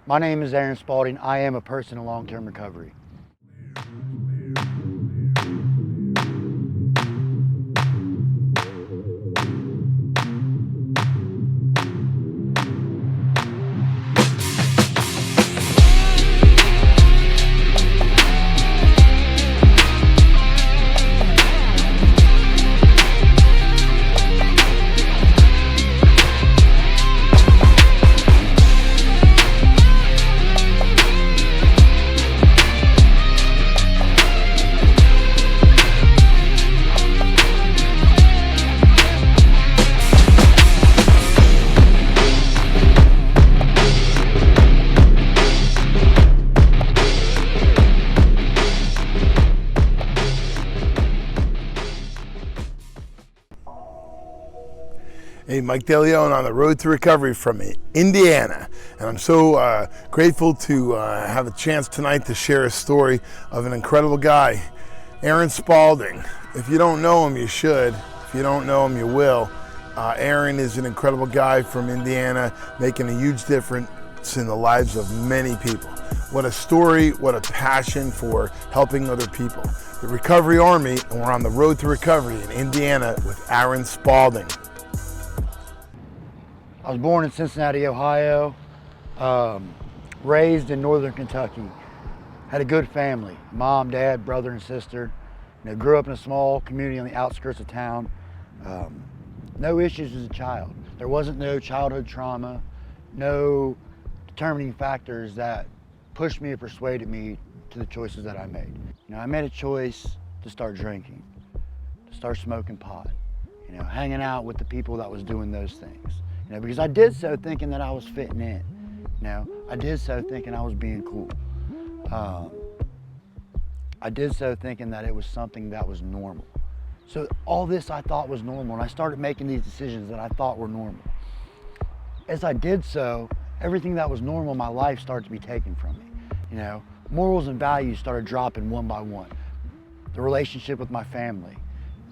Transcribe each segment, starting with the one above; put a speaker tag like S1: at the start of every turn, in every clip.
S1: My name is Aaron Spaulding. I am a person in long-term recovery.
S2: Hey, Mike DeLeon on the road to recovery from Indiana. And I'm so grateful to have a chance tonight to share a story of an incredible guy, Aaron Spaulding. If you don't know him, you should. If you don't know him, you will. Aaron is an incredible guy from Indiana, making a huge difference in the lives of many people. What a story, what a passion for helping other people. The Recovery Army, and we're on the road to recovery in Indiana with Aaron Spaulding.
S1: I was born in Cincinnati, Ohio, raised in northern Kentucky. Had a good family, mom, dad, brother, and sister. Grew up in a small community on the outskirts of town. No issues as a child. There wasn't no childhood trauma, no determining factors that pushed me or persuaded me to the choices that I made. I made a choice to start drinking, to start smoking pot, hanging out with the people that was doing those things. Because I did so thinking that I was fitting in. I did so thinking I was being cool. I did so thinking that it was something that was normal. So all this I thought was normal, and I started making these decisions that I thought were normal. As I did so, everything that was normal in my life started to be taken from me. Morals and values started dropping one by one. The relationship with my family,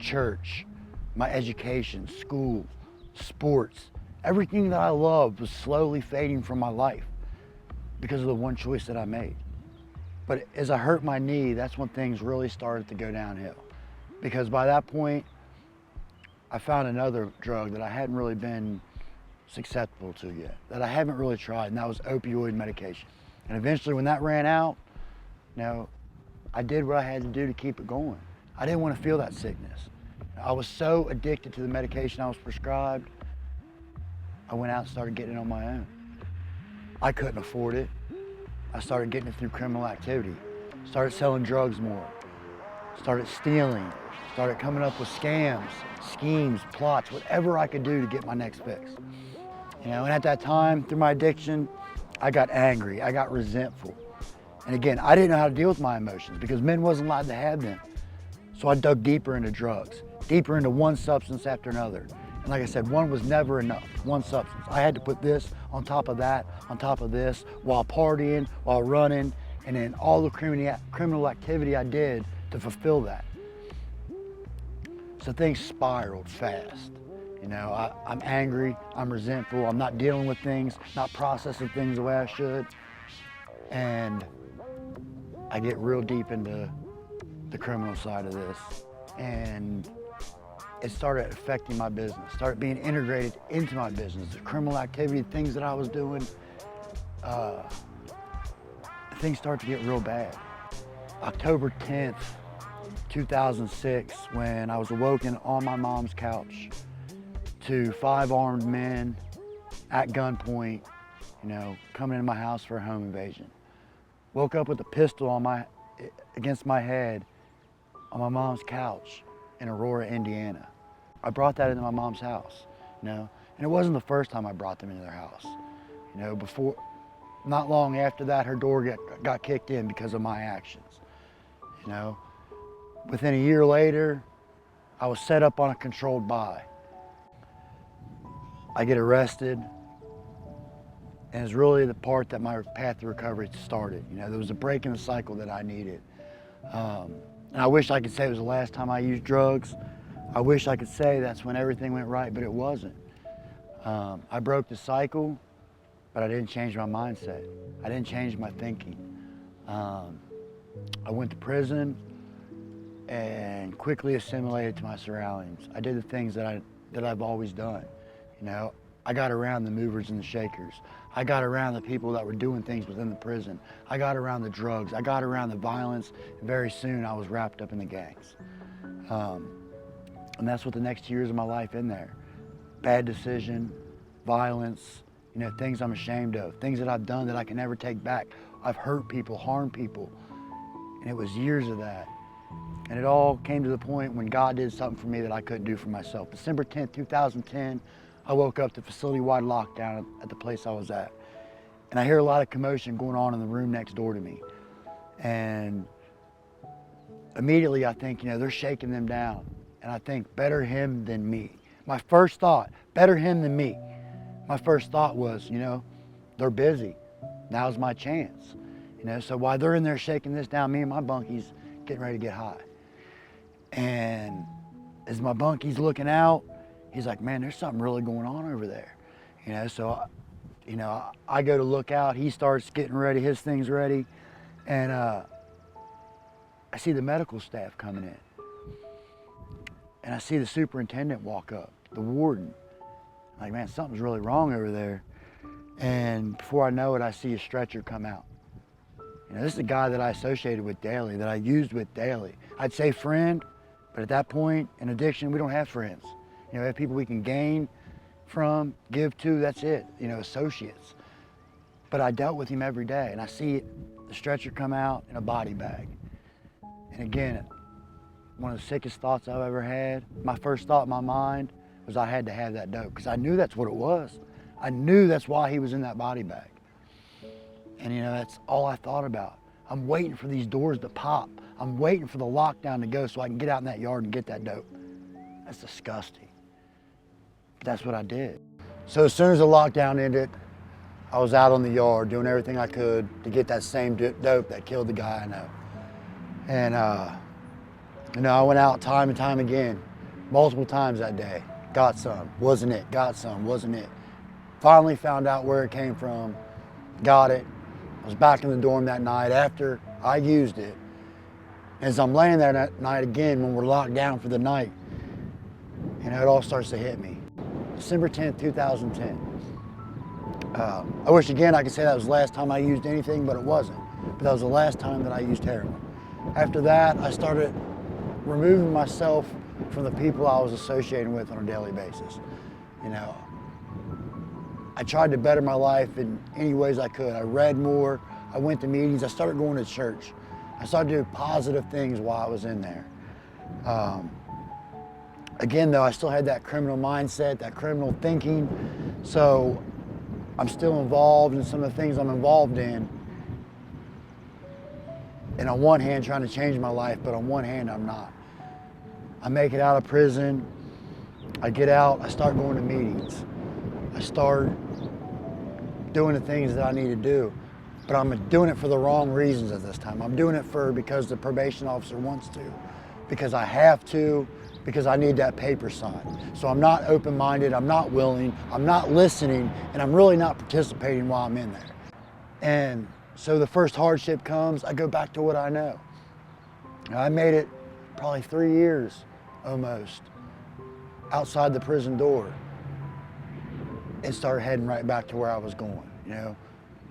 S1: church, my education, school, sports, everything that I loved was slowly fading from my life because of the one choice that I made. But as I hurt my knee, that's when things really started to go downhill. Because by that point, I found another drug that I hadn't really been susceptible to yet, that I haven't really tried, and that was opioid medication. And eventually when that ran out, I did what I had to do to keep it going. I didn't want to feel that sickness. I was so addicted to the medication I was prescribed, I went out and started getting it on my own. I couldn't afford it. I started getting it through criminal activity. Started selling drugs more. Started stealing. Started coming up with scams, schemes, plots, whatever I could do to get my next fix. And at that time, through my addiction, I got angry, I got resentful. And again, I didn't know how to deal with my emotions because men wasn't allowed to have them. So I dug deeper into drugs, deeper into one substance after another. And like I said, one was never enough, one substance. I had to put this on top of that, on top of this, while partying, while running, and then all the criminal activity I did to fulfill that. So things spiraled fast. I'm angry, I'm resentful, I'm not dealing with things, not processing things the way I should. And I get real deep into the criminal side of this. And it started affecting my business, started being integrated into my business. The criminal activity, things that I was doing, things started to get real bad. October 10th, 2006, when I was awoken on my mom's couch to 5 armed men at gunpoint, coming into my house for a home invasion. Woke up with a pistol against my head on my mom's couch in Aurora, Indiana. I brought that into my mom's house, and it wasn't the first time I brought them into their house. Not long after that, her door got kicked in because of my actions. Within a year later, I was set up on a controlled buy. I get arrested, and it's really the part that my path to recovery started. There was a break in the cycle that I needed. And I wish I could say it was the last time I used drugs. I wish I could say that's when everything went right, but it wasn't. I broke the cycle, but I didn't change my mindset. I didn't change my thinking. I went to prison and quickly assimilated to my surroundings. I did the things that I've always done. You know, I got around the movers and the shakers. I got around the people that were doing things within the prison. I got around the drugs. I got around the violence. And very soon I was wrapped up in the gangs. And that's what the next years of my life in there. Bad decision, violence, you know, things I'm ashamed of, things that I've done that I can never take back. I've hurt people, harmed people. And it was years of that. And it all came to the point when God did something for me that I couldn't do for myself. December 10th, 2010, I woke up to facility-wide lockdown at the place I was at. And I hear a lot of commotion going on in the room next door to me. And immediately I think, you know, they're shaking them down. And I think, better him than me. My first thought, better him than me. My first thought was, you know, they're busy. Now's my chance. You know, so while they're in there shaking this down, me and my bunkies getting ready to get high. And as my bunkie's looking out, he's like, man, there's something really going on over there. You know, so, you know, I go to look out, he starts getting ready, his thing's ready. And I see the medical staff coming in. And I see the superintendent walk up, the warden. I'm like, man, something's really wrong over there. And before I know it, I see a stretcher come out. You know, this is a guy that I associated with daily, that I used with daily. I'd say friend, but at that point in addiction, we don't have friends. You know, we have people we can gain from, give to, that's it, you know, associates. But I dealt with him every day, and I see the stretcher come out in a body bag. And again, one of the sickest thoughts I've ever had, my first thought in my mind was I had to have that dope, because I knew that's what it was. I knew that's why he was in that body bag. And you know, that's all I thought about. I'm waiting for these doors to pop. I'm waiting for the lockdown to go so I can get out in that yard and get that dope. That's disgusting. But that's what I did. So as soon as the lockdown ended, I was out on the yard doing everything I could to get that same dope that killed the guy I know. And you know, I went out time and time again, multiple times that day. Got some, wasn't it? Got some, wasn't it? Finally found out where it came from, got it. I was back in the dorm that night after I used it. As I'm laying there that night again, when we're locked down for the night, you know, it all starts to hit me. December 10th, 2010. I wish again I could say that was the last time I used anything, but it wasn't. But that was the last time that I used heroin. After that, I started removing myself from the people I was associating with on a daily basis. You know, I tried to better my life in any ways I could. I read more, I went to meetings, I started going to church. I started doing positive things while I was in there. Again though, I still had that criminal mindset, that criminal thinking, so I'm still involved in some of the things I'm involved in. And on one hand, trying to change my life, but on one hand, I'm not. I make it out of prison, I get out, I start going to meetings. I start doing the things that I need to do, but I'm doing it for the wrong reasons at this time. I'm doing it because the probation officer wants to, because I have to, because I need that paper signed. So I'm not open-minded, I'm not willing, I'm not listening, and I'm really not participating while I'm in there. And so the first hardship comes, I go back to what I know. I made it probably 3 years almost outside the prison door and started heading right back to where I was going. You know,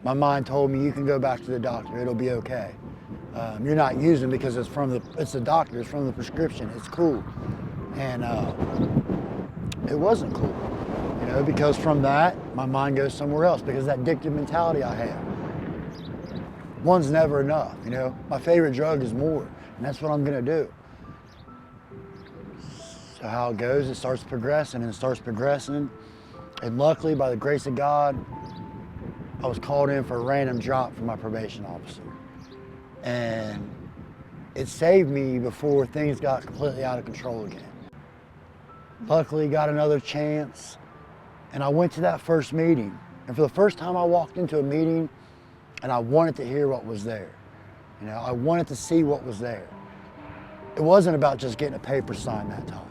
S1: my mind told me, you can go back to the doctor, it'll be okay. You're not using because it's the doctor, it's from the prescription, it's cool. And it wasn't cool, you know, because from that, my mind goes somewhere else because that addictive mentality I have. One's never enough, you know. My favorite drug is more, and that's what I'm gonna do. So how it goes, it starts progressing and starts progressing. And luckily, by the grace of God, I was called in for a random drop from my probation officer. And it saved me before things got completely out of control again. Luckily, got another chance, and I went to that first meeting. And for the first time, I walked into a meeting, and I wanted to hear what was there. You know, I wanted to see what was there. It wasn't about just getting a paper signed that time.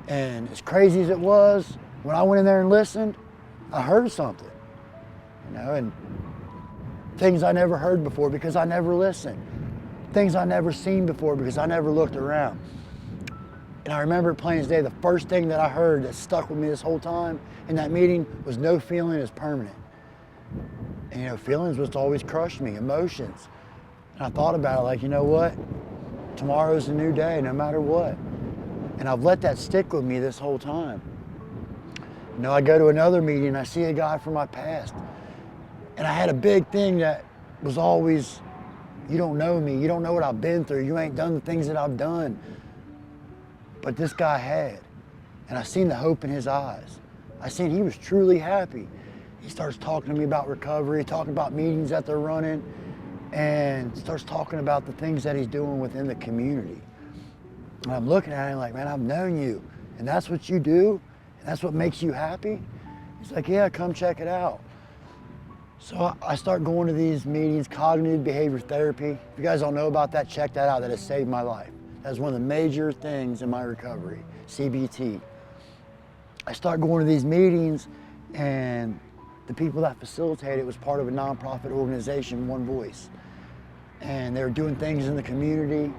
S1: And as crazy as it was, when I went in there and listened, I heard something. and things I never heard before because I never listened. Things I never seen before because I never looked around. And I remember plain as day, the first thing that I heard that stuck with me this whole time in that meeting was no feeling is permanent. And feelings was always crushed me, emotions. And I thought about it like, you know what? Tomorrow's a new day, no matter what. And I've let that stick with me this whole time. I go to another meeting and I see a guy from my past. And I had a big thing that was always, you don't know me, you don't know what I've been through, you ain't done the things that I've done. But this guy had. And I seen the hope in his eyes. I seen he was truly happy. He starts talking to me about recovery, talking about meetings that they're running, and starts talking about the things that he's doing within the community. And I'm looking at him like, man, I've known you, and that's what you do? And that's what makes you happy? He's like, yeah, come check it out. So I start going to these meetings, cognitive behavior therapy. If you guys don't know about that, check that out. That has saved my life. That's one of the major things in my recovery, CBT. I start going to these meetings, and the people that facilitated it was part of a nonprofit organization, One Voice. And they were doing things in the community,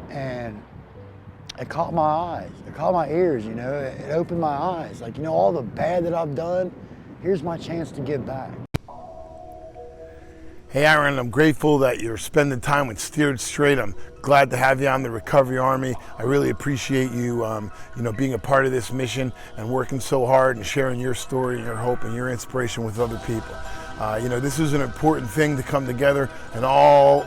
S1: and it caught my eyes, it caught my ears, it opened my eyes. Like, all the bad that I've done, here's my chance to give back.
S2: Hey Aaron, I'm grateful that you're spending time with Steered Straight. I'm glad to have you on the Recovery Army. I really appreciate you, being a part of this mission and working so hard and sharing your story and your hope and your inspiration with other people. This is an important thing to come together and all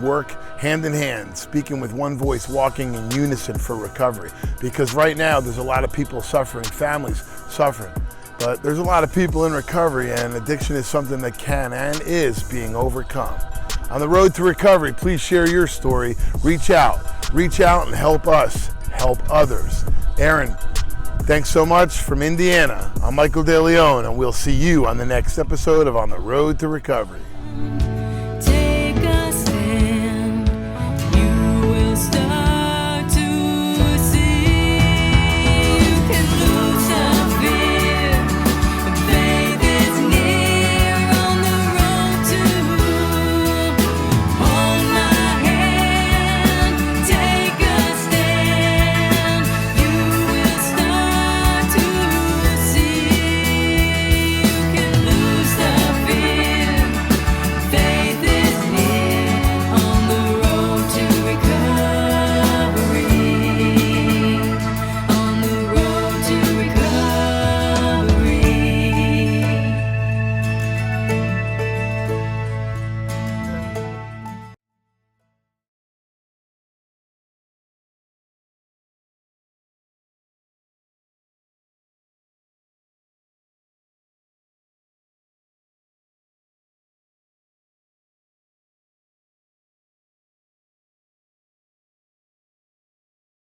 S2: work hand in hand, speaking with one voice, walking in unison for recovery. Because right now there's a lot of people suffering, families suffering. But there's a lot of people in recovery, and addiction is something that can and is being overcome. On the road to recovery, please share your story. Reach out and help us help others. Aaron, thanks so much from Indiana. I'm Michael De Leon, and we'll see you on the next episode of On the Road to Recovery.
S3: Take a stand, you will stop.